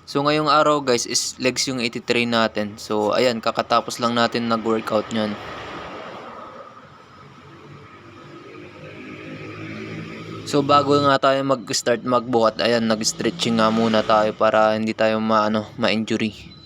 So ngayong araw guys is legs yung iti-train natin. So ayan, kakatapos lang natin nag-workout niyan. So bago nga tayo mag-start magbuhat, ayan, nag-stretching nga muna tayo para hindi tayo ma-injury.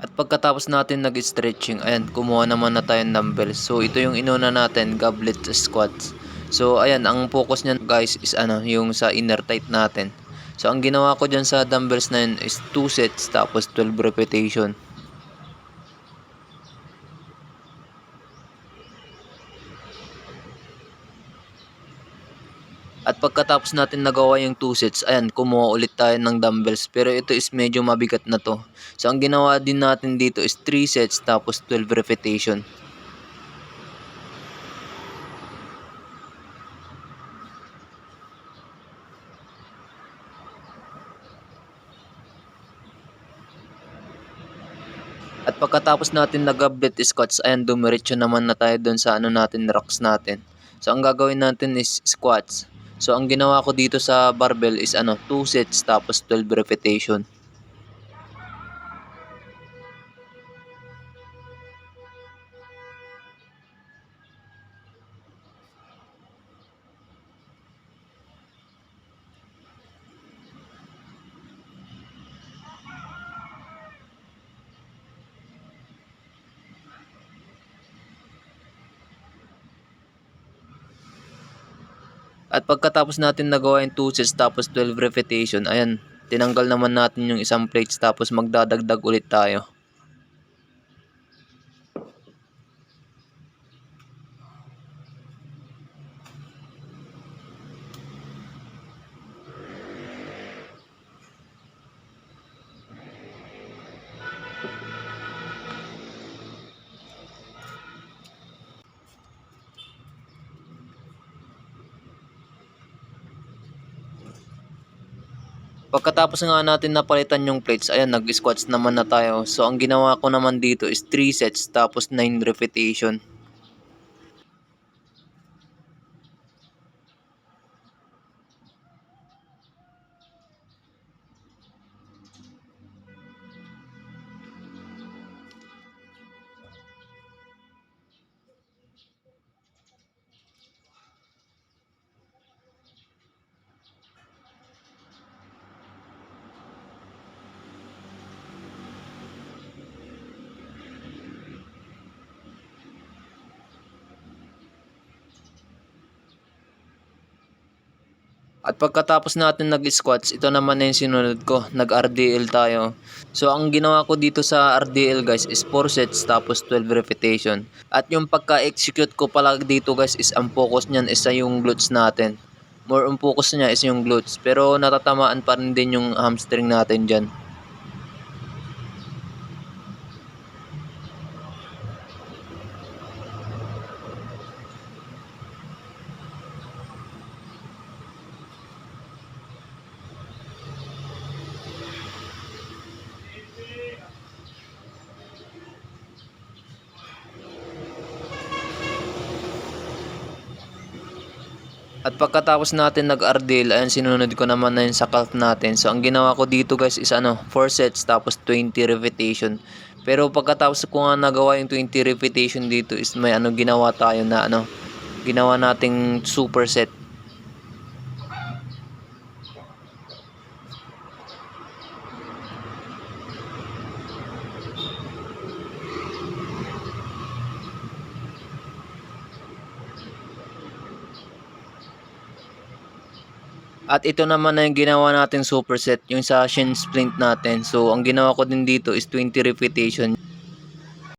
At pagkatapos natin nag-stretching, ayan, kumuha naman na tayo ng dumbbells. So ito yung inuna natin, goblet squats. So ayan, ang focus niyan guys is yung sa inner thigh natin. So ang ginawa ko diyan sa dumbbells na yun is 2 sets tapos 12 repetition. At pagkatapos natin nagawa yung 2 sets, ayan, kumuha ulit tayo ng dumbbells. Pero ito is medyo mabigat na to. So ang ginawa din natin dito is 3 sets tapos 12 repetition. At pagkatapos natin nag-goblet squats, ayan, dumiretso naman na tayo doon sa natin, rocks natin. So ang gagawin natin is squats. So ang ginawa ko dito sa barbell is 2 sets tapos 12 repetition. At pagkatapos natin nagawa yung 2 sets tapos 12 repetition, ayan, tinanggal naman natin yung isang plates tapos magdadagdag ulit tayo. Pagkatapos nga natin napalitan yung plates, ayan, nag-squats naman na tayo. So ang ginawa ko naman dito is 3 sets tapos 9 repetition. At pagkatapos natin nag-squats, ito naman na yung sinunod ko, nag-RDL tayo. So ang ginawa ko dito sa RDL guys is 4 sets tapos 12 repetition. At yung pagka-execute ko pala dito guys is ang focus niyan is sa yung glutes natin. More on focus niya is yung glutes, pero natatamaan pa rin din yung hamstring natin dyan. At pagkatapos natin nag-RDL, ayan, sinunod ko naman na yun sa calf natin. So ang ginawa ko dito guys is 4 sets tapos 20 repetition. Pero pagkatapos ko nga nagawa yung 20 repetition dito is may ginawa tayo na ginawa nating super set. At ito naman na yung ginawa natin superset, yung sa shin splint natin. So ang ginawa ko din dito is 20 repetition.